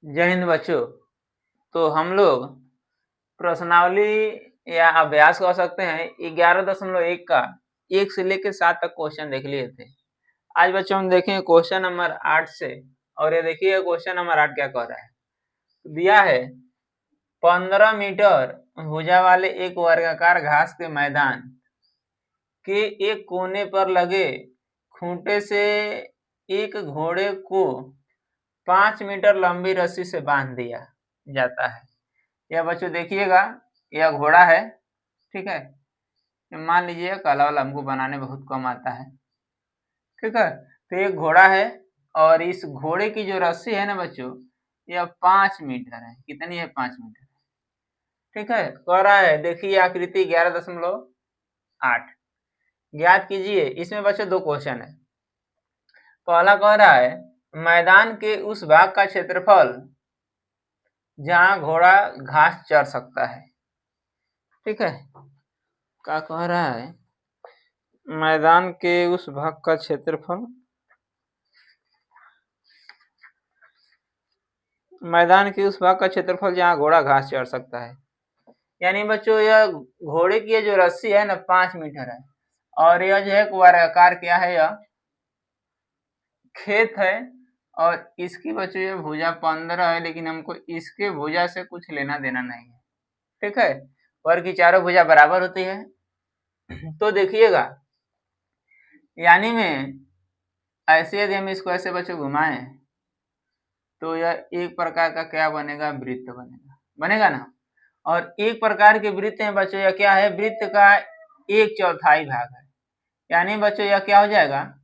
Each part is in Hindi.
जय हिंद बच्चों। तो हम लोग प्रश्नावली या अभ्यास कर सकते हैं 11.1 का 1 से लेकर 7 तक क्वेश्चन देख लिए थे। आज बच्चों हम देखेंगे क्वेश्चन नंबर 8 से। और ये देखिए क्वेश्चन नंबर 8 क्या कह रहा है। दिया है 15 मीटर भुजा वाले एक वर्गाकार घास के मैदान के एक कोने पर लगे खूंटे से एक घोड़े को 5 मीटर लंबी रस्सी से बांध दिया जाता है। यह बच्चों देखिएगा, यह घोड़ा है, ठीक है। मान लीजिए काला वाला हमको बनाने बहुत कम आता है, ठीक है। तो ये घोड़ा है और इस घोड़े की जो रस्सी है ना बच्चों, यह 5 मीटर है। कितनी है? 5 मीटर, ठीक है। कह रहा है देखिए आकृति 11.8 ज्ञात कीजिए। इसमें बच्चों 2 क्वेश्चन है। पहला कह रहा है मैदान के उस भाग का क्षेत्रफल जहां घोड़ा घास चर सकता है, ठीक है। क्या कह रहा है? मैदान के उस भाग का क्षेत्रफल, मैदान के उस भाग का क्षेत्रफल जहां घोड़ा घास चर सकता है। यानी बच्चों यह घोड़े की जो रस्सी है ना 5 मीटर है और यह जो है वर्गाकार क्या है, यह खेत है और इसकी बच्चों ये भुजा 15 है, लेकिन हमको इसके भुजा से कुछ लेना देना नहीं है, ठीक है। वर्ग की चारों भुजा बराबर होती है। तो देखिएगा, यानी में ऐसे यदि हम इसको ऐसे बच्चों घुमाएं तो यह एक प्रकार का क्या बनेगा? वृत्त बनेगा, बनेगा ना। और एक प्रकार के वृत्त में बच्चों यह क्या है? वृत्त का 1/4 भाग है। यानी बच्चों यह क्या हो जाएगा?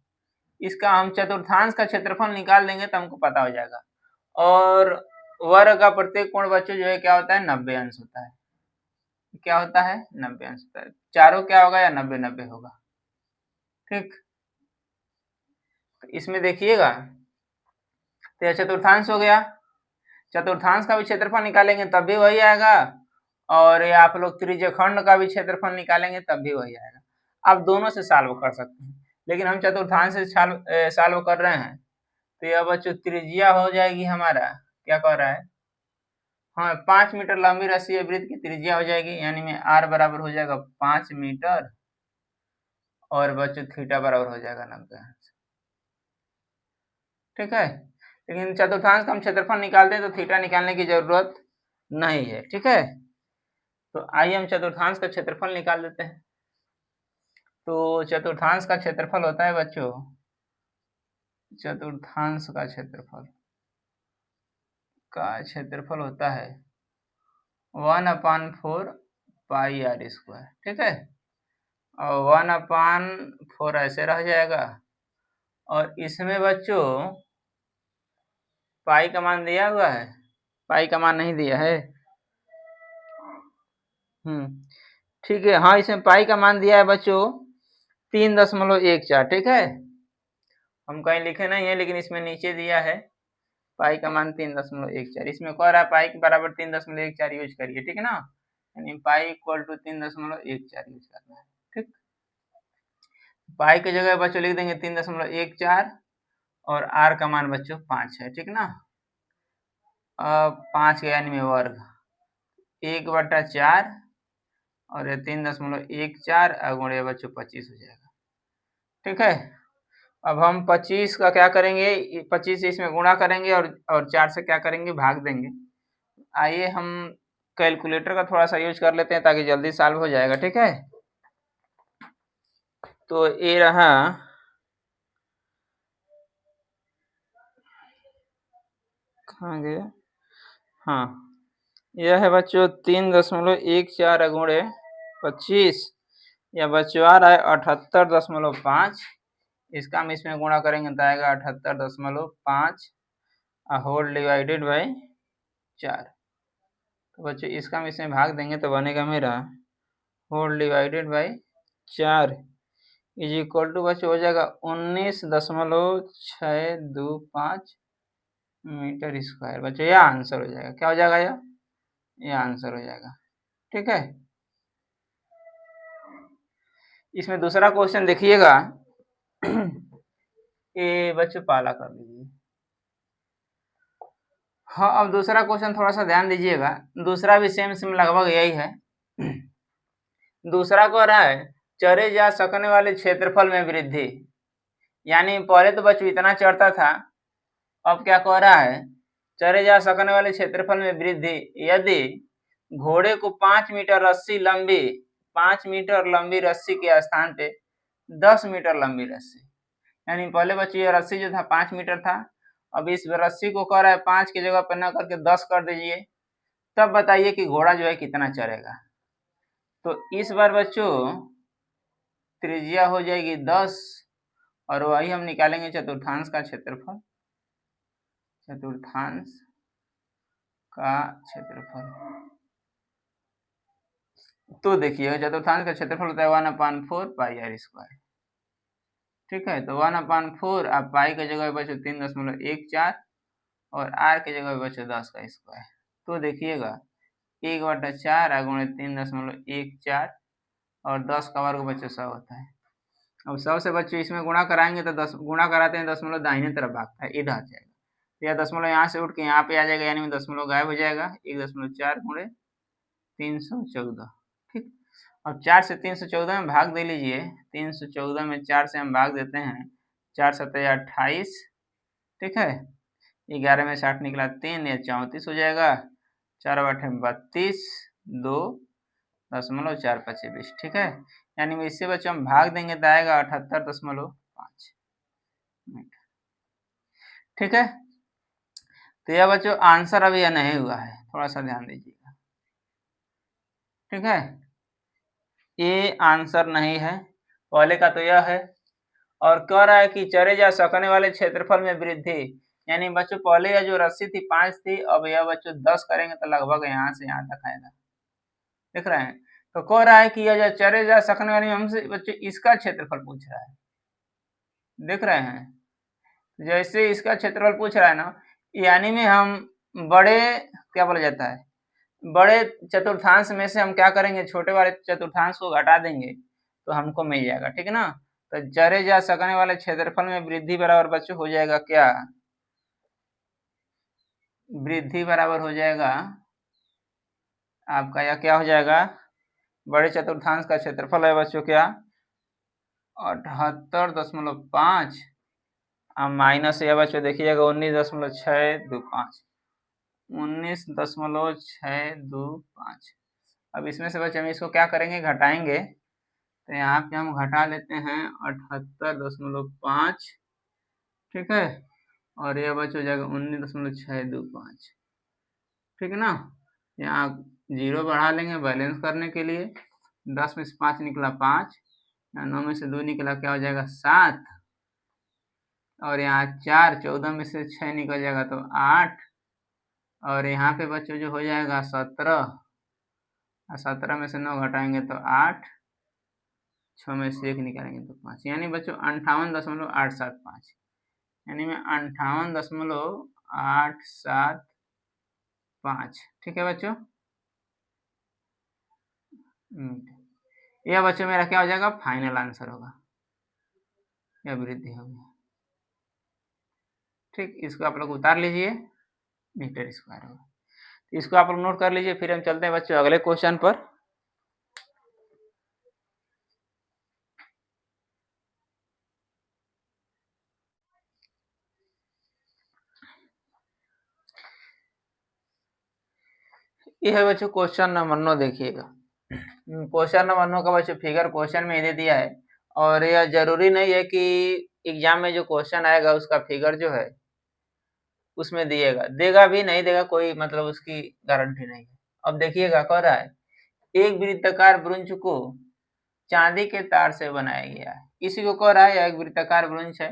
इसका हम चतुर्थांश का क्षेत्रफल निकाल देंगे तो हमको पता हो जाएगा। और वर्ग का प्रत्येक कोण बच्चों जो है क्या होता है? 90 अंश होता है। क्या होता है? 90 अंश होता है। चारों क्या होगा? या 90-90 होगा, ठीक। तो इसमें देखिएगा तो यह चतुर्थांश हो गया। चतुर्थांश का भी क्षेत्रफल निकालेंगे तब भी वही आएगा और ये आप लोग त्रिज्यखंड का भी क्षेत्रफल निकालेंगे तब भी वही आएगा। आप दोनों से सॉल्व कर सकते हैं, लेकिन हम चतुर्थांश से सॉल्व कर रहे हैं। तो यह बच्चों त्रिज्या हो जाएगी हमारा, क्या कह रहा है? हाँ, 5 मीटर लंबी रस्सी वृत्त की त्रिज्या हो जाएगी, यानी में r बराबर हो जाएगा 5 मीटर और बच्चों थीटा बराबर हो जाएगा 90 अंश, ठीक है। लेकिन चतुर्थांश का हम क्षेत्रफल निकालते हैं तो थीटा निकालने की जरूरत नहीं है, ठीक है। तो आइए हम चतुर्थांश का क्षेत्रफल निकाल देते हैं। तो चतुर्थांश का क्षेत्रफल होता है बच्चों, चतुर्थांश का क्षेत्रफल होता है 1/4 पाई r स्क्वायर, ठीक है। और 1/4 ऐसे रह जाएगा और इसमें बच्चों पाई का मान दिया हुआ है, पाई का मान नहीं दिया है। ठीक है। हाँ, इसमें पाई का मान दिया है बच्चों 3.14, ठीक है। हम कहीं लिखे नहीं है लेकिन इसमें नीचे दिया है पाई का मान 3.14। इसमें कह रहा है पाई के बराबर 3.14 यूज करिए, ठीक है ना। यानी पाई इक्वल टू 3.14 यूज करना है, ठीक। पाई की जगह बच्चों लिख देंगे 3.14 और आर का मान बच्चों 5 है, ठीक ना। अब 5 के यानी में वर्ग 1/4 और 3.14 गुणे बच्चों 25 हो जाएगा, ठीक है। अब हम 25 का क्या करेंगे? 25 इसमें गुणा करेंगे और 4 से क्या करेंगे? भाग देंगे। आइए हम कैलकुलेटर का थोड़ा सा यूज कर लेते हैं ताकि जल्दी सॉल्व हो जाएगा, ठीक है। तो ये रहा, कहाँ गया? हाँ, यह है बच्चों 3.14 गुणे 25, या बच्चों आ रहा है 78.5। इसका हम इसमें गुणा करेंगे तो आएगा 78.5 होल डिवाइडेड बाई 4। तो बच्चों इसका हम इसमें भाग देंगे तो बनेगा मेरा whole divided by 4 is equal to बच्चों हो जाएगा 19.625 मीटर स्क्वायर। बच्चों यह आंसर हो जाएगा। क्या हो जाएगा? यह आंसर हो जाएगा, ठीक है। इसमें दूसरा क्वेश्चन देखिएगा। ये बच्चों पाला कर लीजिए। हाँ, अब दूसरा क्वेश्चन थोड़ा सा ध्यान दीजिएगा, दूसरा भी सेम लगभग यही है। दूसरा कह रहा है चरे जा सकने वाले क्षेत्रफल में वृद्धि, यानी पहले तो बच्चों इतना चढ़ता था, अब क्या कह रहा है चरे जा सकने वाले क्षेत्रफल में वृद्धि यदि घोड़े को 5 मीटर लंबी रस्सी के स्थान पे 10 मीटर लंबी रस्सी, यानी पहले बच्चों ये रस्सी जो था 5 मीटर था, अब इस रस्सी को कह रहा है 5 की जगह पर न करके 10 कर दीजिए, तब बताइए कि घोड़ा जो है कितना चढ़ेगा। तो इस बार बच्चों त्रिज्या हो जाएगी 10 और वही हम निकालेंगे चतुर्थांश का क्षेत्रफल, चतुर्थांश का क्षेत्रफल। तो देखिए चतुर्थांश का क्षेत्रफल होता है 1/4 पाई आर स्क्वायर, ठीक है। तो 1/4 आप पाई की जगह बचे 3.14 और आर की जगह बचे 10 का स्क्वायर। तो देखिएगा 1/4 गुणे 3.14 और 10 का वर्ग बच्चों 100 होता है। अब 100 से बच्चों इसमें गुणा कराएंगे तो 10 गुणा कराते हैं, दशमलव दाहिने तरफ भागता है, इधर आ जाएगा, या दशमलव यहाँ से उठ के यहाँ पे आ जाएगा, यानी दशमलव गायब हो जाएगा। 1.4 गुणे 314, ठीक। अब 4 से 314 में भाग दे लीजिए, 314 में 4 से हम भाग देते हैं, 4 7 28, ठीक है। 11 में 60 निकला 3 या 34 हो जाएगा, 4 8 32, 2.425, ठीक है। यानी इससे बच्चों हम भाग देंगे तो आएगा 78.5 मीटर, ठीक है। तो यह बच्चों आंसर अभी यह नहीं हुआ है, थोड़ा सा ध्यान दीजिएगा, ठीक है। ये आंसर नहीं है, पहले का तो यह है। और कह रहा है कि चरे जा सकने वाले क्षेत्रफल में वृद्धि, यानी बच्चों पहले यह जो रस्सी थी 5 थी, अब यह बच्चों 10 करेंगे तो लगभग यहाँ से यहाँ तक आएगा, देख रहे हैं। तो कह रहा है कि यह जो चरे जा सकने वाली, हमसे बच्चों इसका क्षेत्रफल पूछ रहा है, देख रहे हैं। जैसे इसका क्षेत्रफल पूछ रहा है ना, यानी में हम बड़े क्या बोला जाता है, बड़े चतुर्थांश में से हम क्या करेंगे, छोटे वाले चतुर्थांश को घटा देंगे तो हमको मिल जाएगा, ठीक है ना। तो चरे जा सकने वाले क्षेत्रफल में वृद्धि बराबर बच्चों हो जाएगा क्या, वृद्धि बराबर हो जाएगा आपका, या क्या हो जाएगा, बड़े चतुर्थांश का क्षेत्रफल है बच्चों क्या 78.5 माइनस या बच्चों देखिएगा 19.625, 19.625। अब इसमें से बच्चे हम इसको क्या करेंगे, घटाएंगे, तो यहाँ पे हम घटा लेते हैं 78.5, ठीक है, और यह बच्चा हो जाएगा 19.625, ठीक है ना। यहाँ 0 बढ़ा लेंगे बैलेंस करने के लिए, 10 में से 5 निकला 5, यहाँ 9 में से 2 निकला क्या हो जाएगा 7, और यहाँ 4, 14 में से 6 निकल जाएगा तो 8, और यहाँ पे बच्चों जो हो जाएगा 17, 17 में से 9 घटाएंगे तो 8, 6 में से 1 निकालेंगे तो 5, यानी बच्चों 58.875, यानी में 58.875, ठीक है बच्चों। यह बच्चों मेरा क्या हो जाएगा, फाइनल आंसर होगा, यह वृद्धि होगी, ठीक। इसको आप लोग उतार लीजिए, मीटर स्क्वायर होगा, इसको आप लोग नोट कर लीजिए। फिर हम चलते हैं बच्चों अगले क्वेश्चन पर। यह है बच्चों क्वेश्चन नंबर 9, देखिएगा क्वेश्चन नंबर 9 का बच्चों फिगर क्वेश्चन में दे दिया है, और यह जरूरी नहीं है कि एग्जाम में जो क्वेश्चन आएगा उसका फिगर जो है उसमें दिएगा, देगा भी नहीं देगा, कोई मतलब उसकी गारंटी नहीं है। अब देखिएगा कह रहा है एक वृत्ताकार ब्रुंच को चांदी के तार से बनाया गया है, इसी को कह रहा है एक वृत्ताकार ब्रुंच है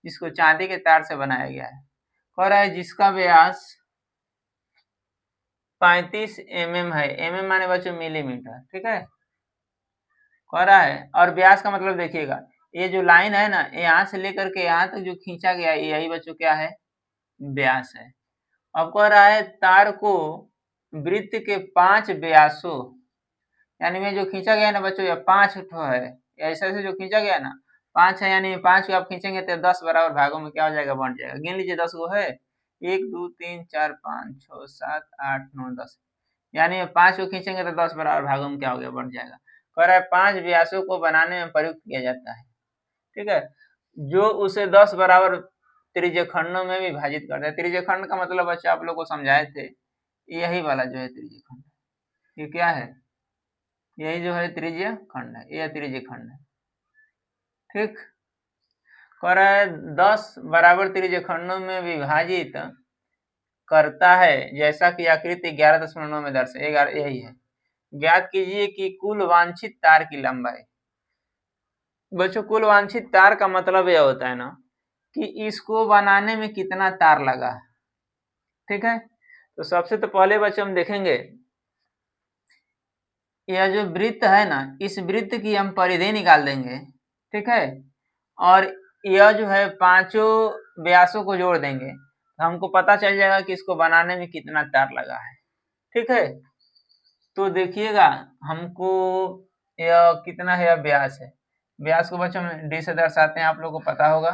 जिसको चांदी के तार से बनाया गया है, कह रहा है जिसका व्यास 35 mm है, mm माने बच्चों मिलीमीटर, ठीक है, कह रहा है। और व्यास का मतलब देखिएगा ये जो लाइन है ना, यहाँ से लेकर के यहाँ तक जो खींचा गया है, यही बच्चों क्या है, व्यास है। अब कह रहा है तार को वृत्त के 5 व्यासों, यानी में जो खींचा गया है ना बच्चों, ये 5 है, ऐसे ऐसे जो खींचा गया ना 5 है, यानी 5 को आप खींचेंगे तो 10 बराबर भागों में क्या हो जाएगा, बन जाएगा। गिन लीजिए 10 गो है, 1 2 3 4 5 6 7 8 9 10, यानी 5 को खींचेंगे तो 10 बराबर भागों में क्या हो गया, बढ़ जाएगा। कह रहा है 5 व्यासों को बनाने में प्रयुक्त किया जाता है, ठीक है, जो उसे 10 बराबर त्रिज्यखंडों में विभाजित करता है। त्रिज्यखंड का मतलब बच्चा आप लोग को समझाए थे, यही वाला जो है त्रिज्यखंड, ये क्या है, यही जो है त्रिज्यखंड है, यह त्रिज्यखंड है, ठीक। कह रहा है 10 बराबर त्रिज्यखंडों में विभाजित करता है, जैसा कि आकृति 11.9 में दर्शाया, यही है। ज्ञात कीजिए कि कुल वांछित तार की लंबाई। बच्चों कुल वांछित तार का मतलब यह होता है ना कि इसको बनाने में कितना तार लगा, ठीक है। तो सबसे तो पहले बच्चों हम देखेंगे यह जो वृत्त है ना, इस वृत्त की हम परिधि निकाल देंगे, ठीक है, और यह जो है पांचों व्यासों को जोड़ देंगे तो हमको पता चल जाएगा कि इसको बनाने में कितना तार लगा है, ठीक है। तो देखिएगा हमको यह कितना है, यह व्यास है, व्यास को बच्चों हम डी से दर्शाते हैं, आप लोगों को पता होगा,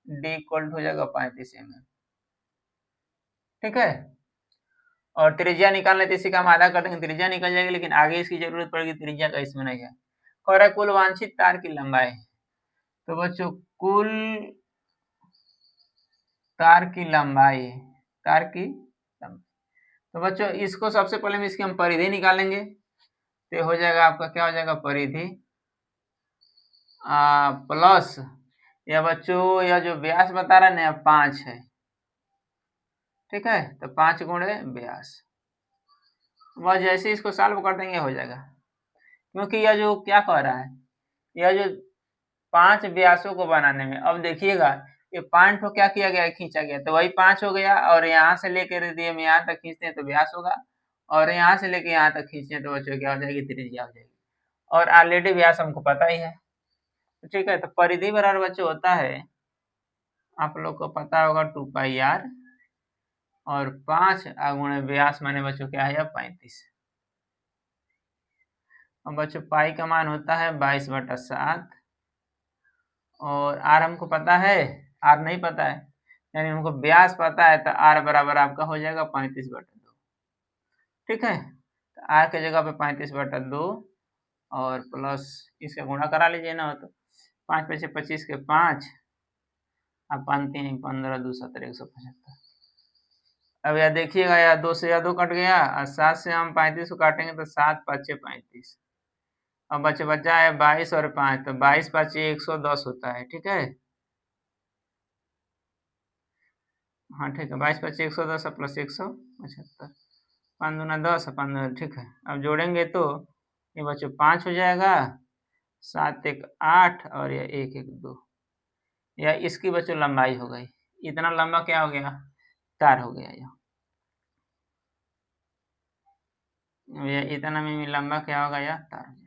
डी इक्वल हो जाएगा 35 mm, ठीक है। और त्रिज्या निकालना है तो इसी का हम आधा कर देंगे, त्रिज्या निकल जाएगी, लेकिन आगे इसकी जरूरत पड़ेगी, त्रिज्या का इसमें नहीं है। कह रहा है कुल वांछित तार की लंबाई, तो बच्चों कुल तार की लंबाई, तार की लंबाई, तो बच्चों इसको सबसे पहले हम इसकी हम परिधि निकालेंगे, तो हो जाएगा आपका क्या हो जाएगा, परिधि प्लस या बच्चों यह जो व्यास बता रहा है ना 5 है, ठीक है, तो 5 गुणे व्यास, वह जैसे इसको सॉल्व कर देंगे हो जाएगा, क्योंकि यह जो क्या कह रहा है, यह जो 5 व्यासों को बनाने में, अब देखिएगा ये 5 को क्या किया गया, खींचा गया, तो वही 5 हो गया, और यहाँ से लेकर यदि हम यहाँ तक खींचते हैं तो व्यास होगा, और यहाँ से लेकर यहाँ तक खींचते हैं तो बच्चों क्या हो जाएगी, त्रिज्या हो जाएगी, और ऑलरेडी व्यास हमको पता ही है, ठीक है। तो परिधि बराबर बच्चों होता है, आप लोग को पता होगा 2πr, और 5 गुणे व्यास माने बच्चों क्या है, 35। अब बच्चों पाई का मान होता है 22/7, और आर हमको पता है, आर नहीं पता है, यानी हमको व्यास पता है, तो आर बराबर आपका हो जाएगा 35/2, ठीक है। तो आर के जगह पे 35/2 और प्लस इसका गुणा करा लीजिए ना, तो 5 × 5 = 25 के 5, अब 5 × 3 = 15, 2 × 7 = 175। अब यह देखिएगा, यह 2 से 2 कट गया, और 7 से हम 35 को काटेंगे तो 7 × 5 = 35, अब बचा है 22 और 5, तो 22 × 5 = 110 होता है, ठीक है। हाँ ठीक है, 22 × 5 = 110 प्लस 175, 5 दूना 10, 5 दूना, ठीक है। अब जोड़ेंगे तो ये बच्चों 5 हो जाएगा, 7 × 1 = 8, और यह 1 × 1 = 2, या इसकी बच्चों लंबाई हो गई, इतना लंबा क्या हो गया, तार हो गया, यह इतना में लंबा क्या होगा, यह तार हो गया।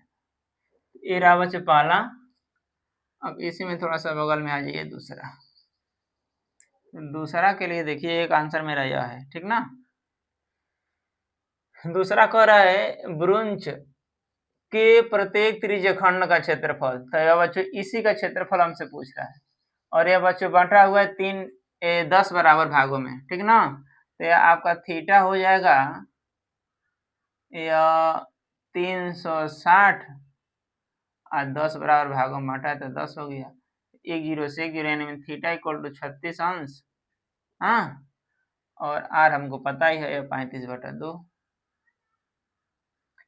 ये रहा बच्चों पहला। अब इसी में थोड़ा सा बगल में आ जाइए दूसरा, दूसरा के लिए देखिए एक आंसर मेरा यह है, ठीक ना। दूसरा कह रहा है ब्रुंच के प्रत्येक त्रिज्यखंड का क्षेत्रफल, तो यह बच्चों इसी का क्षेत्रफल हमसे पूछ रहा है, और यह बच्चों बांटा हुआ है 10 बराबर भागों में, ठीक ना। तो यह आपका थीटा हो जाएगा यह 360, और 10 बराबर भागों में बांटा है तो 10 हो गया, 1 0 से 1 0, यानी थीटा = 36 अंश, हाँ, और आर हमको पता ही है 35/2।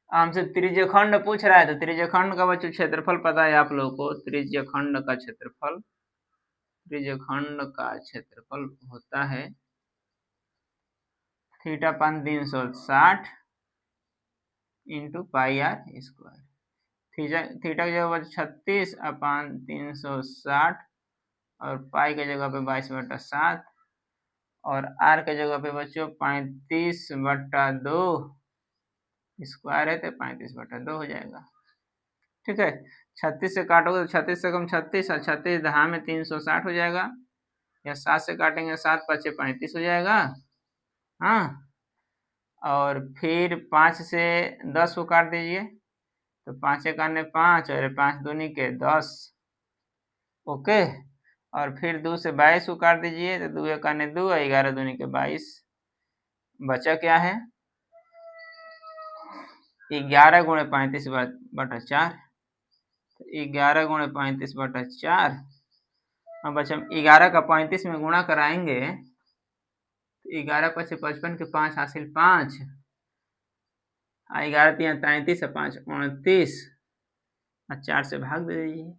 हमसे त्रिज्यखंड पूछ रहा है, तो त्रिज्यखंड का बच्चों क्षेत्रफल पता है आप लोगों को, त्रिज्यखंड का क्षेत्रफल होता है थीटा पान 360 × πr², थीटा की जगह 36/360, और पाई की जगह पे 22/7, और आर के जगह पे बच्चों 35/2 स्क्वायर है, तो 35/2 हो जाएगा, ठीक है। 36 से काटोगे तो 36 से कम 36, और 36 दहा में 360 हो जाएगा, या 7 से काटेंगे 7 × 5 = 35 हो जाएगा, हाँ, और फिर 5 से 10 को काट दीजिए, तो 5 × 1 = 5, और 5 दूनी के 10, ओके। और फिर 2 से 22 को काट दीजिए तो 2 एक 2, 11 दूनी के 22, बचा क्या है 11 गुणे 35 बटा 4, 11 गुणे 35 बटा 4। अब बच्चा हम 11 का 35 में गुणा कराएंगे तो 11 पचे 55 के 5 हासिल 5, 11 3 33 है 5 29, 4 से भाग दे दीजिए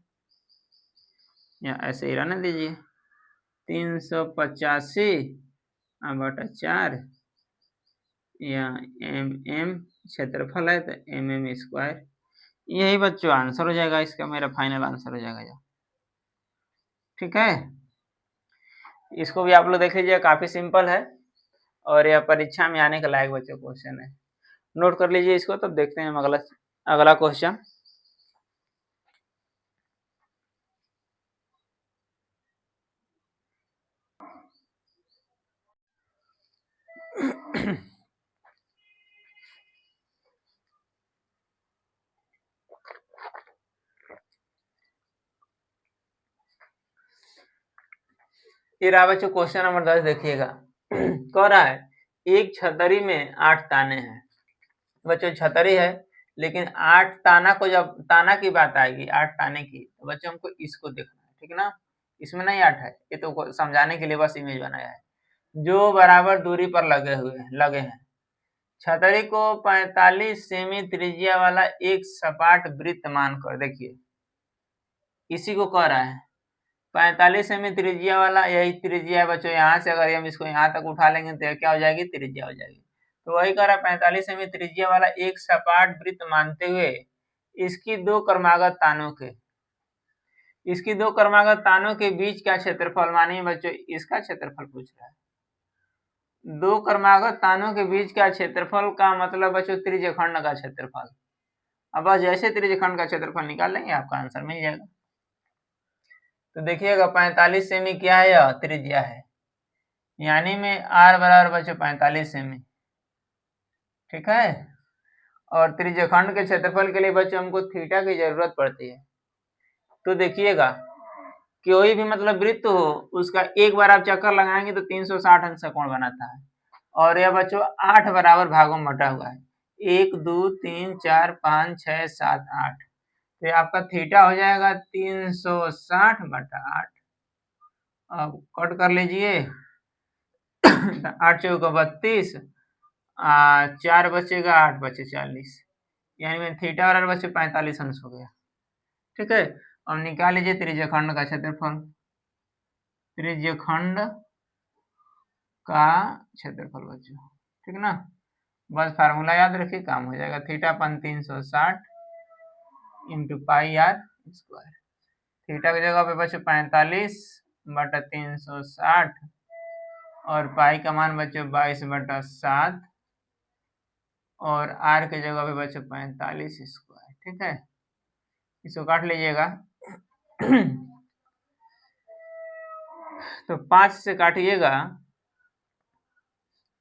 या ऐसे ही रहने दीजिए 385 बटा 4 या mm क्षेत्रफल है तो mm स्क्वायर। यही बच्चों आंसर हो जाएगा, इसका मेरा फाइनल आंसर हो जाएगा। ठीक है, इसको भी आप लोग देख लीजिए, काफी सिंपल है और यह परीक्षा में आने के लायक बच्चों क्वेश्चन है। नोट कर लीजिए इसको, तब देखते हैं हम अगला क्वेश्चन। ये रहा बच्चों क्वेश्चन नंबर 10, देखिएगा कह रहा है एक छतरी में 8 ताने हैं। बच्चों छतरी है लेकिन 8 ताना को जब ताना की बात आएगी 8 ताने की तो बच्चों हमको इसको देखना है, ठीक ना, इसमें नहीं 8 है, ये तो समझाने के लिए बस इमेज बनाया है। जो बराबर दूरी पर लगे हैं छतरी को 45 सेमी त्रिज्या वाला एक सपाट वृत्त मानकर, देखिए इसी को कह रहा है 45 सेमी त्रिज्या वाला, यही त्रिज्या है बच्चों। यहाँ से अगर हम इसको यहाँ तक उठा लेंगे तो क्या हो जाएगी, त्रिज्या हो जाएगी। तो वही कह रहा है 45 सेमी त्रिज्या वाला एक सपाट वृत्त मानते हुए इसकी दो क्रमागत तानों के बीच का क्षेत्रफल, मानिए बच्चों इसका क्षेत्रफल पूछ रहा है। दो क्रमागत तानों के बीच का क्षेत्रफल का मतलब बच्चों त्रिज्यखंड का क्षेत्रफल। अब बस जैसे त्रिज्यखंड का क्षेत्रफल निकाल लेंगे आपका आंसर मिल जाएगा। तो देखिएगा 45 सेमी क्या है, यह त्रिज्या है, यानी में r बराबर बच्चों 45 सेमी, ठीक है। और त्रिज्यखंड के क्षेत्रफल के लिए बच्चों हमको थीटा की जरूरत पड़ती है। तो देखिएगा कोई भी मतलब वृत्त हो उसका एक बार आप चक्कर लगाएंगे तो 360 अंश का कोण बनाता है। और यह बच्चों 8 बराबर भागों में बटा हुआ है, 1 2 3 4 5 6 7 8। तो आपका थीटा हो जाएगा 360 बटा 8। अब कट कर लीजिए 8 चौका 32, 4 बचेगा 8 बचे 40, यानी में थीटा बराबर बच्चे 45 अंश हो गया। ठीक है, अब निकाल लीजिए त्रिज्यखंड का क्षेत्रफल। त्रिज्यखंड का क्षेत्रफल बच्चों, ठीक ना, बस फार्मूला याद रखिए काम हो जाएगा। Theta upon 360 into pi r square. Theta की जगह पे बच्चों 45 बटा 360 और पाई का मान बच्चों 22 बटा 7 और आर के जगह पे बच्चों 45 स्क्वायर। ठीक है, इसको काट लीजिएगा तो 5 से काटिएगा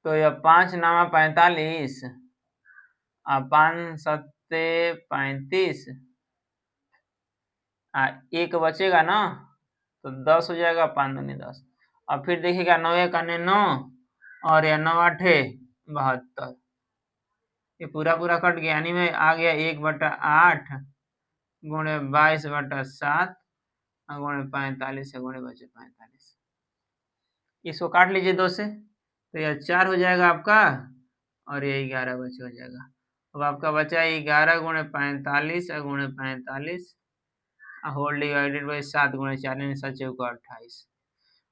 तो यह 5 नामा 45, 5 सत्ते 35, एक बचेगा ना तो 10 हो जाएगा, 5 दूनी 10। अब फिर देखिएगा 9 एक 9 और यह 9 8 72, ये पूरा कट गया, यानी में आ गया 1 बटा 8 गुणे 22 बटा 7 गुणे 45 गुणे बचे 45। इसको काट लीजिए 2 से तो यह 4 हो जाएगा आपका और ये 11 बचे हो जाएगा। अब आपका बचा 11 गुणे 45 गुणे 45 होल डिवाइडेड बाई 7 गुणे 4 7 को 28।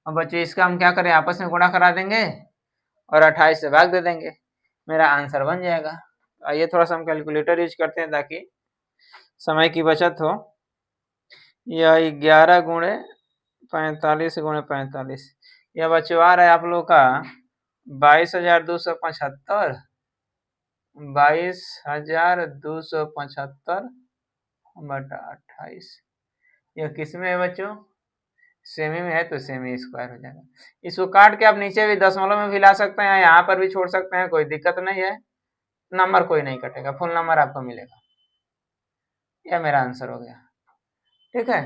अब बच्चों इसका हम क्या करें, आपस में गुणा करा देंगे और 28 से भाग दे देंगे, मेरा आंसर बन जाएगा। आइए थोड़ा सा हम कैलकुलेटर यूज करते हैं ताकि समय की बचत हो। यह 11 गुणे 45 गुणे 45, यह बच्चों आ रहा है आप लोग का 22,275, 22,275 बटा 28। यह किस में है बच्चों, सेमी में है तो सेमी स्क्वायर हो जाएगा। इसको काट के आप नीचे भी दशमलव में भी ला सकते हैं, यहाँ पर भी छोड़ सकते हैं, कोई दिक्कत नहीं है, नंबर कोई नहीं कटेगा, फुल नंबर आपको मिलेगा। यह मेरा आंसर हो गया। ठीक है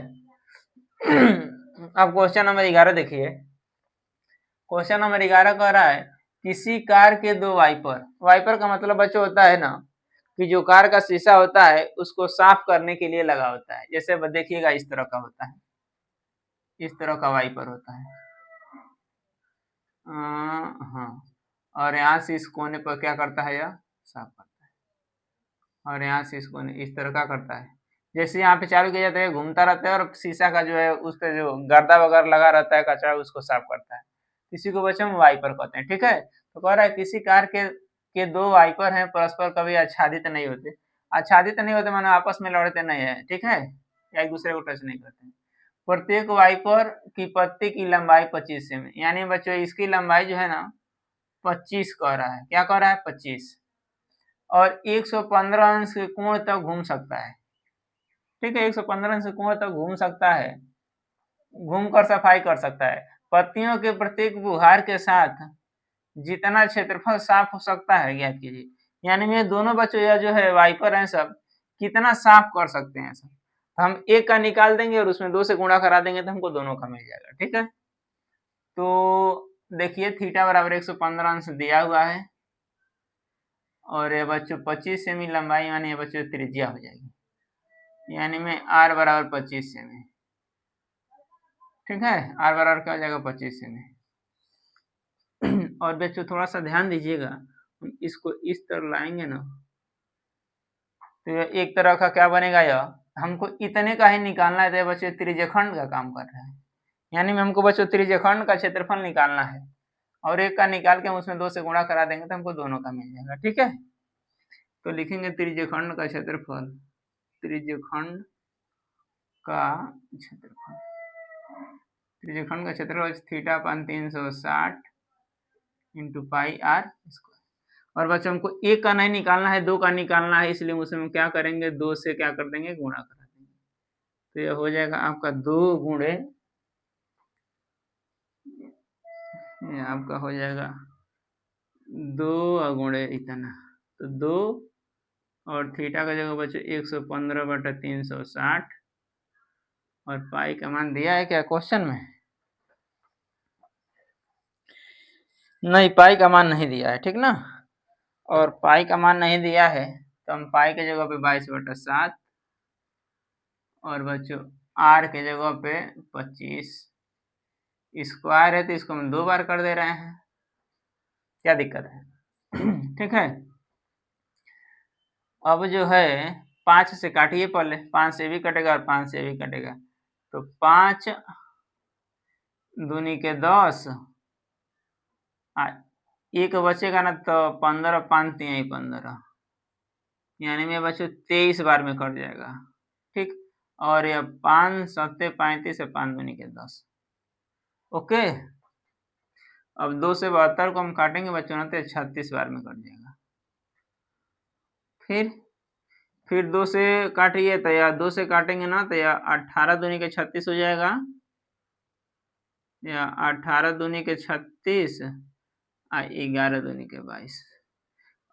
अब क्वेश्चन नंबर 11 देखिए। क्वेश्चन नंबर 11 कह रहा है किसी कार के दो वाइपर, वाइपर का मतलब बच्चों होता है ना कि जो कार का शीशा होता है उसको साफ करने के लिए लगा होता है। जैसे देखिएगा इस तरह का होता है, इस तरह का वाइपर होता है। हाँ, और यहाँ से इस कोने पर क्या करता है, यह साफ करता है। और यहाँ से इस कोने इस तरह का करता है। जैसे यहाँ पे चालू किया जाता है घूमता रहता है और शीशा का जो है उस पर जो गर्दा वगैरह लगा रहता है कचरा उसको साफ करता है। इसी को बच्चों हम वाइपर कहते हैं। ठीक है, तो कह रहा है किसी कार के दो वाइपर हैं, परस्पर कभी आच्छादित नहीं होते। आच्छादित नहीं होते मानो आपस में लड़ते नहीं है, ठीक है, या एक दूसरे को टच नहीं करते। प्रत्येक वाइपर की पत्ती की लंबाई 25 सेमी, यानी बच्चों इसकी लंबाई जो है ना 25 कह रहा है। क्या कह रहा है, 25, और 115 अंश के कोण तक घूम सकता है। ठीक है, 115 अंश के कोण तक घूम सकता है, घूमकर सफाई कर सकता है। पत्तियों के प्रत्येक बुहार के साथ जितना क्षेत्रफल साफ हो सकता है ज्ञात कीजिए। यानी ये दोनों बच्चों या जो है वाइपर हैं सब कितना साफ कर सकते हैं सब। हम एक का निकाल देंगे और उसमें 2 से गुणा करा देंगे तो हमको दोनों का मिल जाएगा। ठीक है, तो देखिए थीटा बराबर 115 अंश दिया हुआ है और ये बच्चों 25 सेमी लंबाई यानी ये बच्चों त्रिज्या हो जाएगी, यानी में r बराबर 25 सेमी। ठीक है, r बराबर क्या हो जाएगा 25 सेमी। और बच्चों थोड़ा सा ध्यान दीजिएगा, इसको इस तरह लाएंगे ना तो एक तरह का क्या बनेगा, यह हमको इतने का ही निकालना है। तो बच्चों त्रिज्यखंड का काम कर रहा है, यानी में हमको बच्चों त्रिज्यखंड का क्षेत्रफल निकालना है और एक का निकाल के हम उसमें 2 से गुणा करा देंगे तो हमको दोनों का मिल जाएगा। ठीक है, तो लिखेंगे त्रिज्यखंड का क्षेत्रफल, त्रिज्यखंड का क्षेत्रफल, त्रिज्यखंड का क्षेत्रफल theta upon 360 into pi r square. और बच्चों हमको एक का नहीं निकालना है, 2 का निकालना है, इसलिए उसमें हम क्या करेंगे 2 से क्या कर देंगे गुणा करा देंगे। तो यह हो जाएगा आपका 2 गुणे, आपका हो जाएगा 2 गुणे इतना, तो 2 और थीटा का जगह बच्चों 115/360 और पाई का मान दिया है क्या क्वेश्चन में, नहीं पाई का मान नहीं दिया है। ठीक ना, और पाई का मान नहीं दिया है तो हम पाई के जगह पे 22/7 और बच्चों आर के जगह पे 25, स्क्वायर है तो इसको हम 2 बार कर दे रहे हैं, क्या दिक्कत है। ठीक है, अब जो है 5 से काटिए पहले, 5 से भी कटेगा और 5 से भी कटेगा, तो 5 दूनी के 10, एक बचेगा ना तो 15, 5 3 15, यानी में बच्चों 23 बार में कट जाएगा। ठीक, और यह 5 7 35 है, 5 दूनी के 10। ओके, अब 2 से 72 को हम काटेंगे बच्चों ना तो 36 बार में कट जाएगा। फिर 2 से काटिए तो या 2 से काटेंगे ना तो या 18 दूनी के 36 हो जाएगा, या 18 दूनी के 36 और 11 दूनी के 22।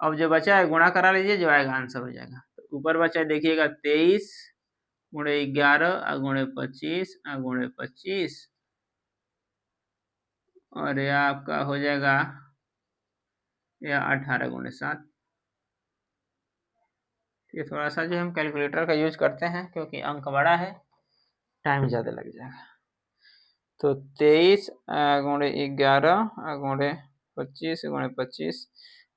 अब जो बचा है गुणा करा लीजिए, जो आएगा आंसर हो जाएगा। तो ऊपर बचा देखिएगा 23 गुणे 11 गुणे 25 गुणे 25 और यह आपका हो जाएगा यह 18 गुणे 7। ये थोड़ा सा जो हम कैलकुलेटर का यूज करते हैं क्योंकि अंक बड़ा है, टाइम ज़्यादा लग जाएगा। तो 23 गुणे 11 गुणे 25 गुणे 25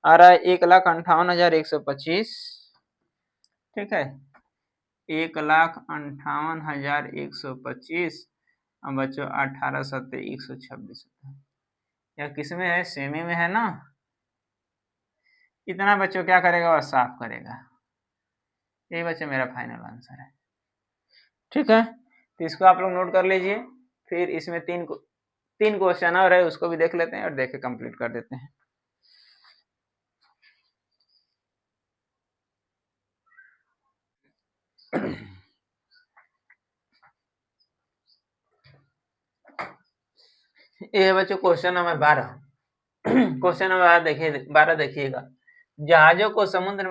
आ रहा है 1,58,125। ठीक है, 1,58,125 अब बच्चों 18 7 126 होता है। यह किसमें है, सेमी में है ना। इतना बच्चों क्या करेगा और साफ करेगा। यही बच्चों मेरा फाइनल आंसर है। ठीक है, तो इसको आप लोग नोट कर लीजिए। फिर इसमें 3 क्वेश्चन और है, उसको भी देख लेते हैं और देख के कंप्लीट कर देते हैं। ये बच्चों क्वेश्चन नंबर 12। क्वेश्चन नंबर 12 देखिएगा। जहाजों को समुद्र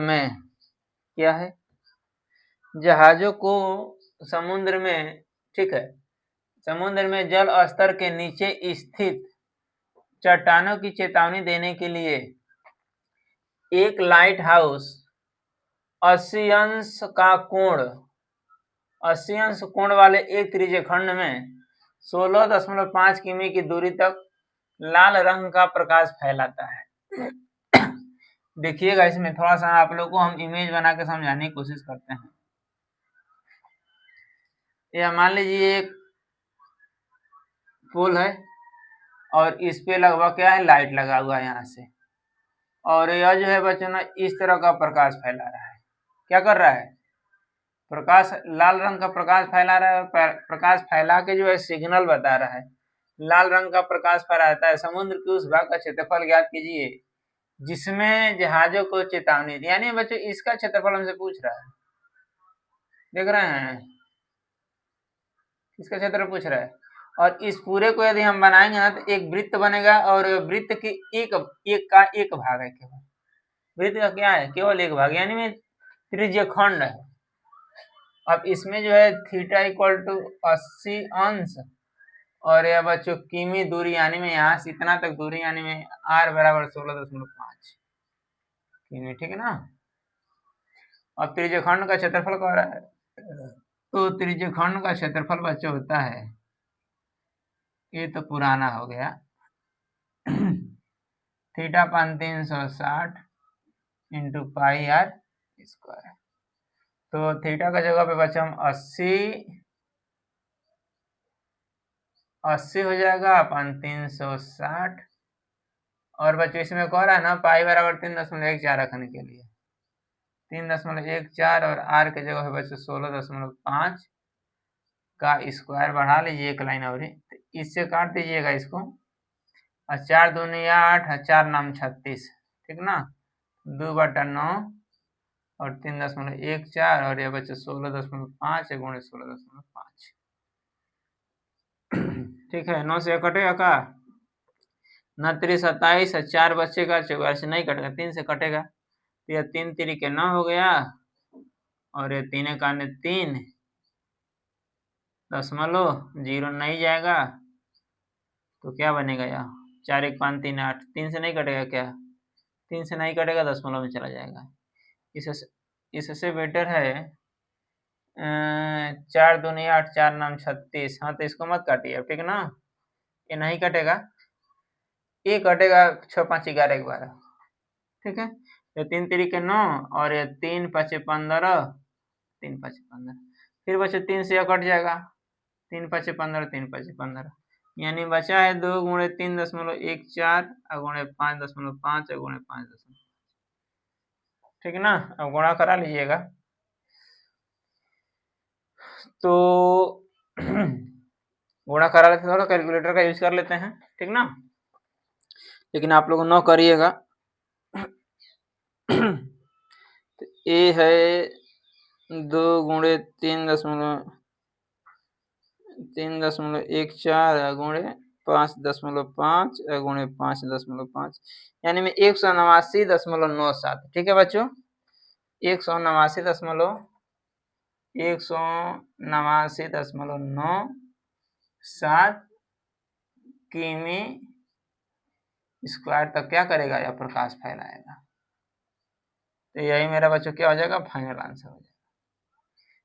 में क्या है, जहाजों को समुद्र में, ठीक है, समुद्र में जल स्तर के नीचे स्थित चट्टानों की चेतावनी देने के लिए एक लाइट हाउस 80 अंश का कोण 80 अंश कोण वाले एक त्रिज्य खंड में 16.5 किमी की दूरी तक लाल रंग का प्रकाश फैलाता है। देखिएगा, इसमें थोड़ा सा आप लोग को हम इमेज बना के समझाने की कोशिश करते हैं। यह मान लीजिए एक पोल है और इस पे लगभग क्या है, लाइट लगा हुआ है यहाँ से, और यह जो है बच्चों ना इस तरह का प्रकाश फैला रहा है। क्या कर रहा है, प्रकाश, लाल रंग का प्रकाश फैला रहा है, प्रकाश फैला के जो है सिग्नल बता रहा है। लाल रंग का प्रकाश फैलाता है। समुद्र के उस भाग का क्षेत्रफल ज्ञात कीजिए जिसमें जहाजों को चेतावनी दी। यानी बच्चों इसका क्षेत्रफल हमसे पूछ रहा है, देख रहे हैं, इसका क्षेत्रफल पूछ रहा है। और इस पूरे को यदि हम बनाएंगे ना तो एक वृत्त बनेगा, और वृत्त की एक भाग है केवल, वृत्त का क्या है, केवल एक भाग, यानी में त्रिज्य खंड है। अब इसमें जो है थीटा इक्वल टू 80 अंश, और यह बच्चों किमी दूरी, यानी में यहाँ से इतना तक दूरी, यानी में r बराबर 16.5 किमी, ठीक है ना। अब त्रिज्यखंड का क्षेत्रफल कह रहा है, तो त्रिज्यखंड का क्षेत्रफल बच्चों होता है, ये तो पुराना हो गया, थीटा पान 360 इंटू पाई r स्क्वायर। तो थीटा का जगह पे बच्चों हम 80 हो जाएगा अपन 360, और बच्चों इसमें कह रहा है ना पाई बराबर 3.14 रखने के लिए 3.14, और r के जगह है बच्चों 16.5 का स्क्वायर बढ़ा लीजिए एक लाइन, और तो इससे काट दीजिएगा इसको, और 4 दूनी 8, 4 नाम 36, ठीक ना, 2/9 और 3.14, और ये बच्चे 16.5 गुणे 16.5, ठीक है। 9 से कटेगा का, 9 3 27, 4 बचेगा, 4 से नहीं कटेगा, 3 से कटेगा, तो यह 3 3 के 9 हो गया, और ये 3 का 3 0 नहीं जाएगा, तो क्या बनेगा यहाँ, 4 1 5 3 8, 3 से नहीं कटेगा क्या, 3 से नहीं कटेगा, दशमलव में चला जाएगा। इससे बेटर है 4 दूनी 8, 4 नाम 36, हाँ तो इसको मत काटिए, ठीक ना, ये नहीं कटेगा, ये कटेगा 6 5 11 12, ठीक है। तो 3 3 के 9, और ये 3 5 15, 3 5 15, फिर बच्चे 3 से कट जाएगा, 3 5 15, 3 5 15, यानी बचा है 2 गुणे 3.14 गुणे 5.5 गुणे 5, ठीक ना। अब गुणा करा लीजिएगा, तो गुणा करा लेते थोड़ा कैलकुलेटर का यूज कर लेते हैं, ठीक ना, लेकिन आप लोग न करिएगा। तो ये है 2 गुणे 3.14 गुणे 5.5 गुणे 5.5, यानी में 189.97, ठीक है बच्चों, 189.97 किमी स्क्वायर तक क्या करेगा, यह प्रकाश फैलाएगा। तो यही मेरा बच्चों क्या हो जाएगा, फाइनल आंसर हो जाएगा।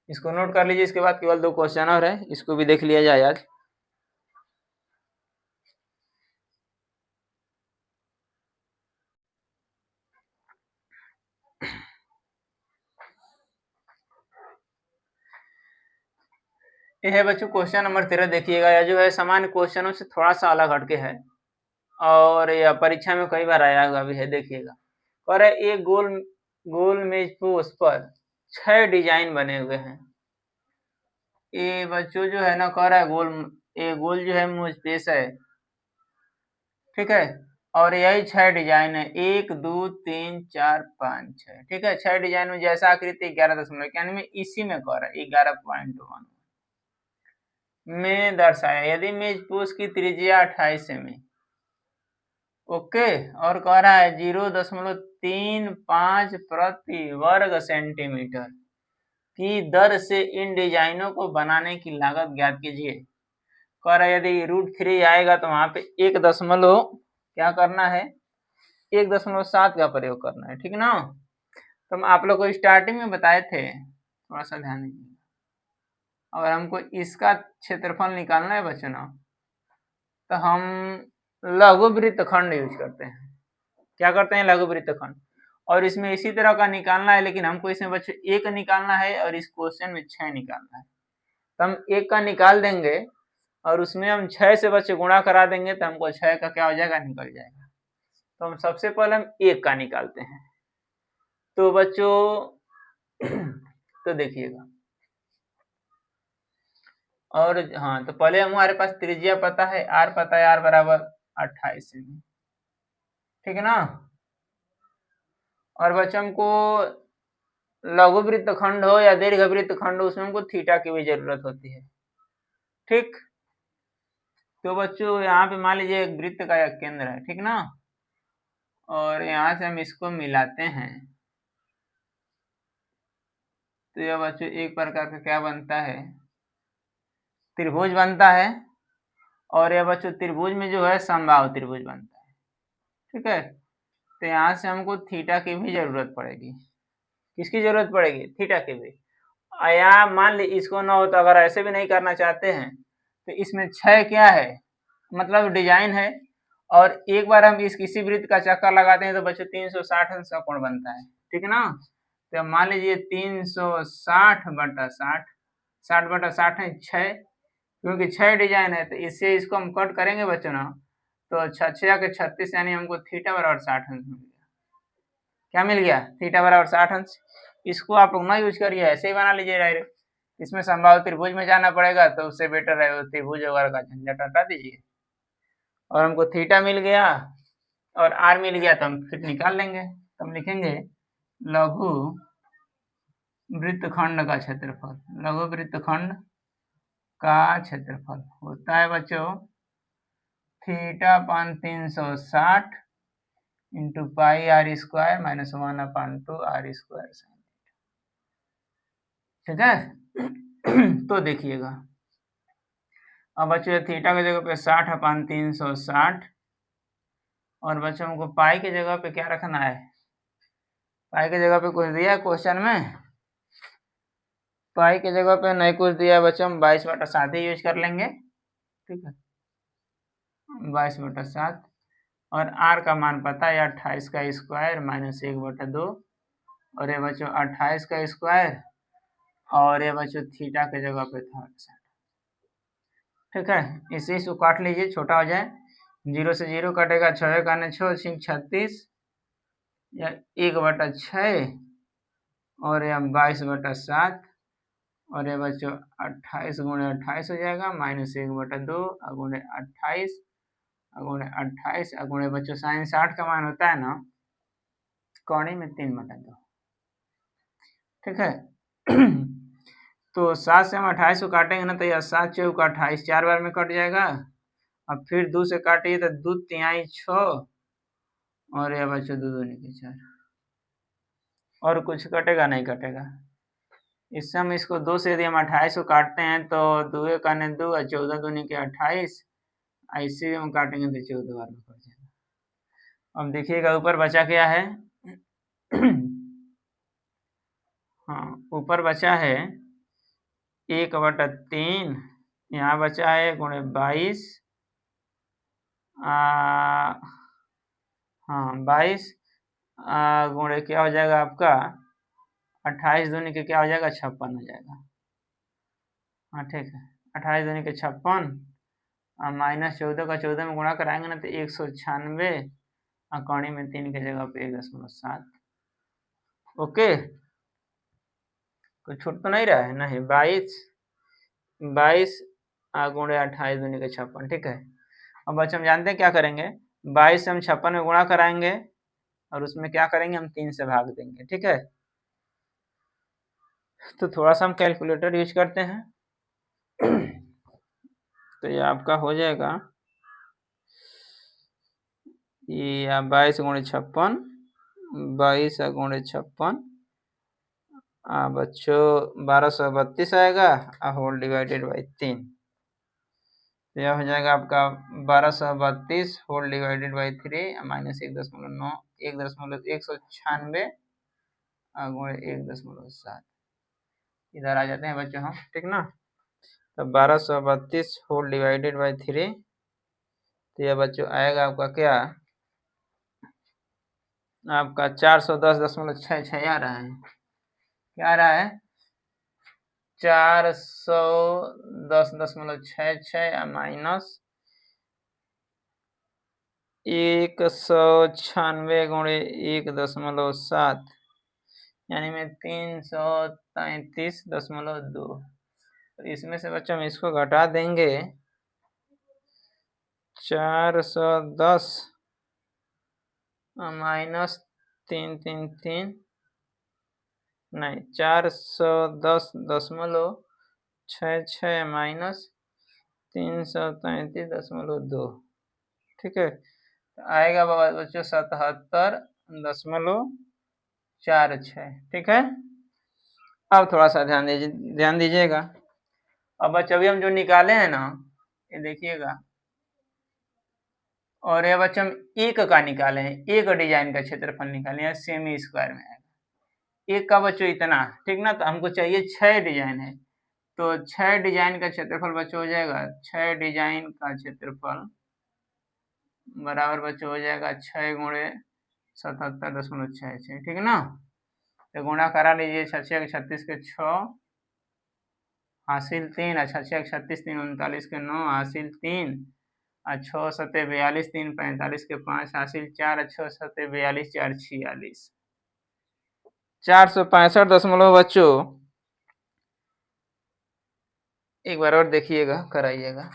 इसको नोट कर लीजिए, इसके बाद केवल 2 क्वेश्चन और है, इसको भी देख लिया जाए आज। ये है बच्चों क्वेश्चन नंबर 13, देखिएगा, यह जो है सामान्य क्वेश्चनों से थोड़ा सा अलग हटके है, और यह परीक्षा में कई बार आया हुआ भी है। देखिएगा, और एक गोल मेजपोश पर 6 डिजाइन बने हुए हैं। ये बच्चों जो है ना कह रहा है गोल जो है मेजपोश है, ठीक है, और यही 6 डिजाइन है, 1 2 3 4 5 6, ठीक है। 6 डिजाइन में जैसा आकृति 11.1, यानी में इसी में कह रहा है 11.1 में दर्शाया, यदि मेजपोश की त्रिज्या 28 सेमी, ओके, और कह रहा है 0.35 प्रति वर्ग सेंटीमीटर की दर से इन डिजाइनों को बनाने की लागत ज्ञात कीजिए। कह रहा है यदि √3 आएगा तो वहां पे 1 क्या करना है, 1.7 का प्रयोग करना है, ठीक ना। तो हम आप लोग को स्टार्टिंग में बताए थे, थोड़ा सा ध्यान दीजिए। अगर हमको इसका क्षेत्रफल निकालना है बच्चों ना, तो हम लघु वृत्तखंड यूज करते हैं। क्या करते हैं, लघु वृत्तखंड। और इसमें इसी तरह का निकालना है, लेकिन हमको इसमें बच्चों 1 निकालना है और इस क्वेश्चन में 6 निकालना है। तो हम 1 का निकाल देंगे और उसमें हम 6 से बच्चे गुणा करा देंगे, तो हमको 6 का क्या हो जाएगा, निकल जाएगा। तो हम सबसे पहले हम 1 का निकालते हैं। तो बच्चों तो देखिएगा, और हाँ, तो पहले हमारे पास त्रिज्या पता है, r पता है, r बराबर 28 सेमी, ठीक है ना। और बच्चों हमको लघु वृत्तखंड हो या दीर्घ वृत्तखंड हो, उसमें हमको थीटा की भी जरूरत होती है, ठीक। तो बच्चों यहाँ पे मान लीजिए एक वृत्त का एक केंद्र है, ठीक ना, और यहाँ से हम इसको मिलाते हैं, तो यह बच्चों एक प्रकार का क्या बनता है, त्रिभुज बनता है। और यह बच्चों त्रिभुज में जो है समबाहु त्रिभुज बनता है, ठीक है। तो यहाँ से हमको थीटा की भी जरूरत पड़ेगी। किसकी जरूरत पड़ेगी, थीटा की भी। या मान ली इसको ना हो तो अगर ऐसे भी नहीं करना चाहते हैं, तो इसमें 6 क्या है, मतलब डिजाइन है। और एक बार हम इस किसी वृत्त का चक्कर लगाते हैं तो बच्चों 360 अंश का कोण बनता है, ठीक है ना। तो मान लीजिए 360/60, 60/60 है 6, क्योंकि 6 डिजाइन है, तो इससे इसको हम कट करेंगे बच्चों ना, तो 6 के 36, यानी हमको थीटा बराबर 60 अंश मिल गया। क्या मिल गया, थीटा बराबर 60 अंश। इसको आप लोग ना यूज करिए, ऐसे ही बना लीजिए डायरेक्ट। इसमें समबाहु त्रिभुज में जाना पड़ेगा, तो उससे बेटर है वो त्रिभुज वगैरह का झंझट हटा दीजिए। और हमको थीटा मिल गया और आर मिल गया, तो हम फिर निकाल लेंगे। तो हम लिखेंगे लघु वृत्तखंड का क्षेत्रफल, लघु वृत्तखंड का क्षेत्रफल होता है बच्चों θ/360 into pi r square minus 1/2 r square, ठीक है। तो देखिएगा, अब बच्चों थीटा की जगह पे 60/360, और बच्चों हमको पाई की जगह पे क्या रखना है, पाई की जगह पे कुछ दिया है क्वेश्चन में, पाई की जगह पे नहीं कुछ दिया है बच्चों, हम 22/7 ही यूज कर लेंगे, ठीक है, 22/7। और r का मान पता है 28 का स्क्वायर माइनस 1/2, और ये बच्चों 28 का स्क्वायर, और ये बच्चों थीटा की जगह पे था 60, ठीक है। इसे इसको काट लीजिए, छोटा हो जाए, 0 से 0 कटेगा, 6 का 6 36, या 1/6, और यह 22/7, और ये बच्चों 28 गुणे 28 हो जाएगा, माइनस 1/2 गुणे 28 गुणे 28 गुणे बच्चों साइन 60 का मान होता है ना कौड़ी में 3/2, ठीक है। तो 7 से हम 28 को काटेंगे ना, तो यह 7 × 28 4 बार में कट जाएगा। अब फिर 2 से काटिए तो 2 तिहाई 6, और यह बच्चों 2 दूनी के 4, और कुछ कटेगा नहीं, कटेगा। इससे हम इसको 2 से यदि हम 28 को काटते हैं तो 2 का 2 और 14 दूनी के 28, ऐसे हम काटेंगे तो 14 बार में कट जाएगा। अब देखिएगा ऊपर बचा क्या है, हाँ ऊपर बचा है 1/3, यहाँ बचा है गुणे 22, हाँ 22 गुणे क्या हो जाएगा आपका 28 दूनी के क्या हो जाएगा 56 हो जाएगा, हाँ ठीक है। 28 दूनी के 56, माइनस 14 का 14 में गुणा कराएंगे ना तो 196, कौड़ी में 3 की जगह पे 1.7, ओके। कोई छूट तो नहीं रहा है, नहीं, 22 गुणे 28 दूनी के 56, ठीक है। अब बच्चे हम जानते हैं क्या करेंगे, 22 से हम 56 में गुणा कराएंगे, और उसमें क्या करेंगे हम 3 से भाग देंगे, ठीक है। तो थोड़ा सा हम कैलकुलेटर यूज करते हैं, तो ये आपका हो जाएगा ये 22 गुणे 56, 22 गुणे 56 बच्चों 1232 आएगा होल डिवाइडेड बाई 3, तो यह हो जाएगा आपका 1232 होल डिवाइडेड बाई 3 माइनस 1.9 196 गुणे 1.7 इधर आ जाते हैं बच्चों हम, ठीक ना। तो 1232 होल डिवाइडेड बाई 3, तो यह बच्चों आएगा आपका क्या, आपका 410.66 आ रहा है। क्या आ रहा है, 410.66 माइनस 196 गुणे 1.7 यानी में 333.2। तो इसमें से बच्चों हम इसको घटा देंगे, 410 माइनस 333 नहीं 410.66 माइनस 333.2, ठीक है। तो आएगा बच्चों 77.46, ठीक है। अब थोड़ा सा ध्यान दीजिएगा। अब बच्चों अभी हम जो निकाले हैं ना, ये देखिएगा, और ये बच्चों हम एक का निकाले हैं, एक डिजाइन का क्षेत्रफल निकाले हैं, सेमी स्क्वायर में आएगा एक का बच्चों इतना, ठीक ना। तो हमको चाहिए 6 डिजाइन है, तो 6 डिजाइन का क्षेत्रफल बच्चों हो जाएगा, 6 डिजाइन का क्षेत्रफल बराबर बच्चों हो जाएगा 6 गुणे 77.66, ठीक है ना। तो गुणा करा लीजिए, 6 36 के 6 हासिल 3, 6 36 3 39 के 9 हासिल 3, 6 7 42 3 45 के 5 हासिल 4, 6 7 42 4 46, 465 बच्चों। एक बार और देखिएगा, कराइएगा।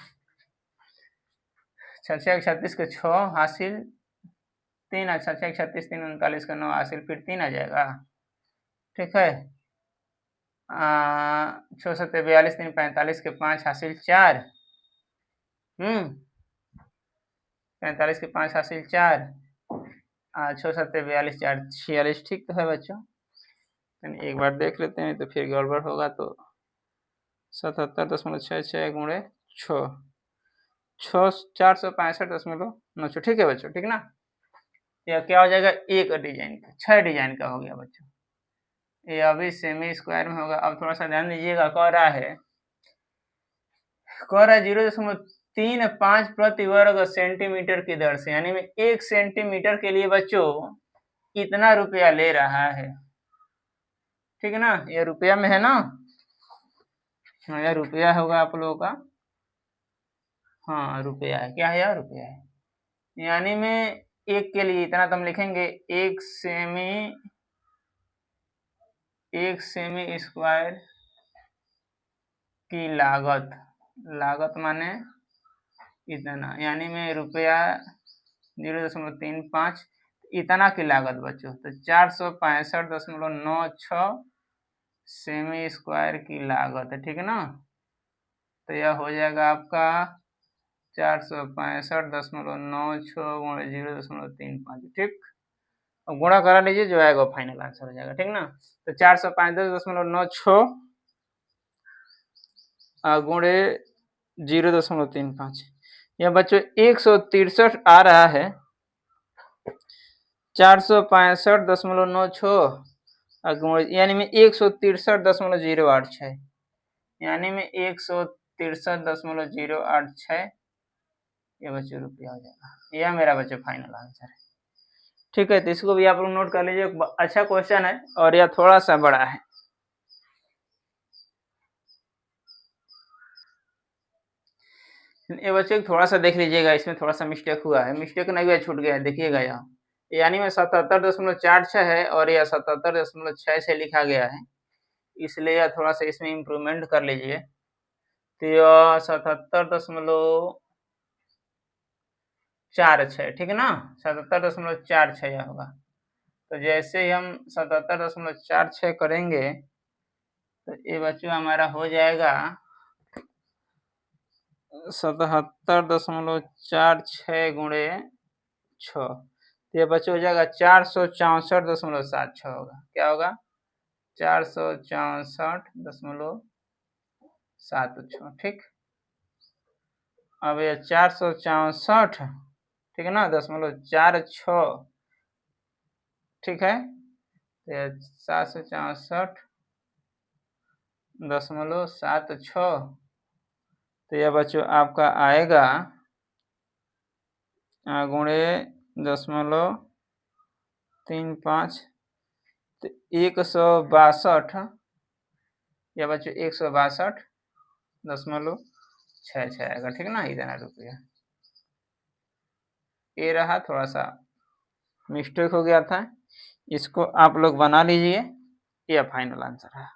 6 36 के 6 हासिल 3, 6 36 3 39 के 9 हासिल फिर 3 आ जाएगा, ठीक है। 6 7 42 3 45 के 5 हासिल 4, 45 के 5 हासिल 4, 6 7 42 4 46, ठीक तो है बच्चों। एक बार देख लेते हैं, तो फिर गड़बड़ होगा। तो 77.66 गुणे 6 465.96, ठीक है बच्चों, ठीक ना। यह क्या हो जाएगा, एक डिजाइन का, 6 डिजाइन का हो गया बच्चों। ये अभी सेमी स्क्वायर में होगा। अब थोड़ा सा ध्यान दीजिएगा, कह रहा है 0.35 प्रति वर्ग सेंटीमीटर की दर से, यानी में 1 सेंटीमीटर के लिए बच्चों इतना रुपया ले रहा है, ठीक है ना। ये रुपया में है ना, यह रुपया होगा आप लोगों का, हाँ रुपया है, क्या है यार, रुपया है। यानी में एक के लिए इतना तो हम लिखेंगे, एक सेमी स्क्वायर की लागत माने इतना, यानी में रुपया 0.35 इतना की लागत बच्चों। तो 465.96 सेमी स्क्वायर की लागत है, ठीक है ना। तो यह हो जाएगा आपका 465.96 गुणे 0.35, ठीक। अब गुणा करा लीजिए, जो आएगा फाइनल आंसर हो जाएगा, ठीक ना। तो 465.96 गुणे 0.35, यह बच्चों 163 आ रहा है। 465.96 यानी में 163.086, यानी में 163.086 ये बच्चों रुपया हो जाएगा। यह मेरा बच्चों फाइनल आंसर है, ठीक है। तो इसको भी आप लोग नोट कर लीजिए, अच्छा क्वेश्चन है और यह थोड़ा सा बड़ा है। ये बच्चों थोड़ा सा देख लीजिएगा, इसमें थोड़ा सा मिस्टेक हुआ है, मिस्टेक नहीं हुआ, छूट गया है, देखिएगा यहाँ, यानी में 77.46 है और यह 77.66 लिखा गया है, इसलिए यह थोड़ा सा इसमें इम्प्रूवमेंट कर लीजिए। तो यह 77.46, ठीक है ना, 77.46 यह होगा। तो जैसे ही हम 77.46 करेंगे, तो ये बच्चों हमारा हो जाएगा 77.46 गुणे 6, तो ये बच्चों हो जाएगा 464.76 होगा। क्या होगा, 464.76, ठीक। अब ये 464, ठीक है ना, 0.46, ठीक है। तो ये 764.76, तो यह बच्चों आपका आएगा गुणे 0.35, तो 162, या बच्चों 162.66 आएगा, ठीक ना, इतना रुपया। ये रहा, थोड़ा सा मिस्टेक हो गया था, इसको आप लोग बना लीजिए, यह फाइनल आंसर है।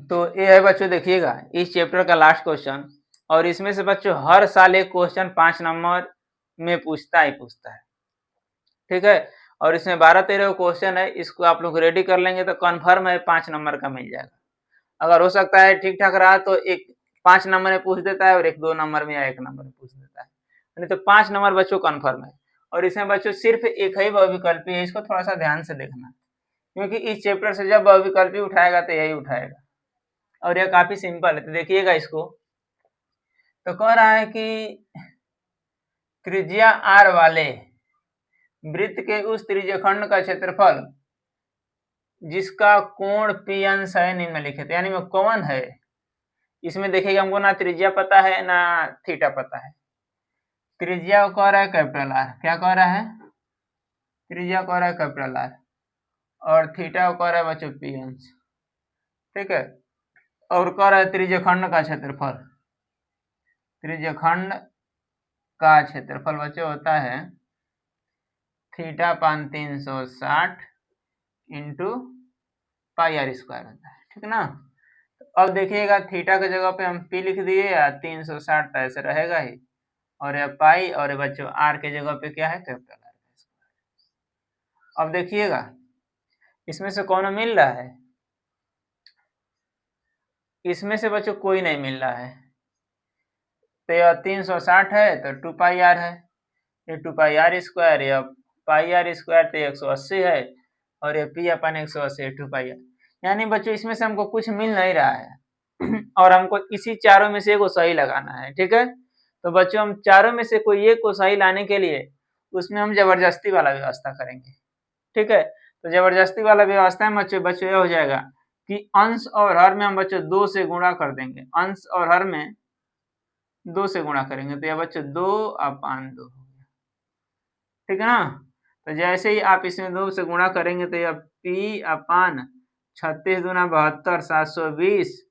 तो ये है बच्चों, देखिएगा इस चैप्टर का लास्ट क्वेश्चन, और इसमें से बच्चों हर साल एक क्वेश्चन 5 नंबर में पूछता है, ठीक है। और इसमें 12-13 क्वेश्चन है, इसको आप लोग रेडी कर लेंगे तो कन्फर्म है 5 नंबर का मिल जाएगा। अगर हो सकता है ठीक ठाक रहा तो एक 5 नंबर में पूछ देता है, और एक 2 नंबर में या 1 नंबर में पूछ देता है, नहीं तो 5 नंबर बच्चों कन्फर्म है। और इसमें बच्चों सिर्फ एक ही बहुविकल्पी है, इसको थोड़ा सा ध्यान से देखना, क्योंकि इस चैप्टर से जब बहुविकल्पी उठाएगा तो यही उठाएगा, और यह काफी सिंपल है। तो देखिएगा इसको, तो कह रहा है कि त्रिज्या r वाले वृत्त के उस त्रिज्यखंड का क्षेत्रफल जिसका कोण P अंश है निम्नलिखित, यानी में कौन है। इसमें देखिएगा हमको ना त्रिज्या पता है ना थीटा पता है। त्रिज्या को कह रहा है कैपिटल R, क्या कह रहा है, त्रिज्या कह रहा है कैपिटल R, और थीटा को कह रहा है बच्चों P अंश, ठीक है। और कह रहा है त्रिज्यखंड का क्षेत्रफल, त्रिज्यखंड का क्षेत्रफल बच्चों होता है θ/360 इंटू पाई r स्क्वायर होता है, ठीक ना। तो अब देखिएगा थीटा की जगह पे हम p लिख दिए, या 360 तो ऐसे रहेगा ही, और यह पाई, और बच्चों r के जगह पे क्या है, कैपिटल R। अब देखिएगा इसमें से कौन मिल रहा है, इसमें से बच्चों कोई नहीं मिल रहा है। तो यह 360 है तो 2 पाई r है, ये 2 पाई r स्क्वायर, या पाई r स्क्वायर तो 180 है, और ये p/180 2 पाई r, यानी बच्चों इसमें से हमको कुछ मिल नहीं रहा है और हमको इसी चारों में से एक को सही लगाना है, ठीक है। तो बच्चों हम चारों में से कोई एक को सही लाने के लिए उसमें हम जबरदस्ती वाला व्यवस्था करेंगे, ठीक है। तो जबरदस्ती वाला व्यवस्था में बच्चों यह हो जाएगा कि अंश और हर में हम बच्चों 2 से गुणा कर देंगे, अंश और हर में 2 से गुणा करेंगे, तो यह बच्चों 2/2 हो गया, ठीक है ना। तो जैसे ही आप इसमें 2 से गुणा करेंगे तो यह p/36 दूना 72 720,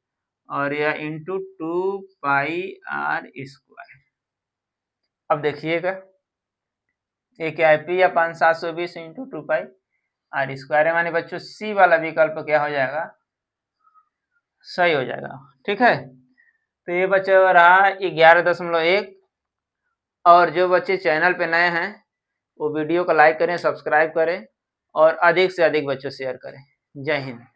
और यह इंटू 2 पाई r स्क्वायर। अब देखिएगा ये क्या है, p/720 इंटू 2 पाई r स्क्वायर है, माने बच्चों सी वाला विकल्प क्या हो जाएगा, सही हो जाएगा, ठीक है। तो ये बच्चा रहा 11.1। और जो बच्चे चैनल पे नए हैं वो वीडियो को लाइक करें, सब्सक्राइब करें, और अधिक से अधिक बच्चों शेयर करें। जय हिंद।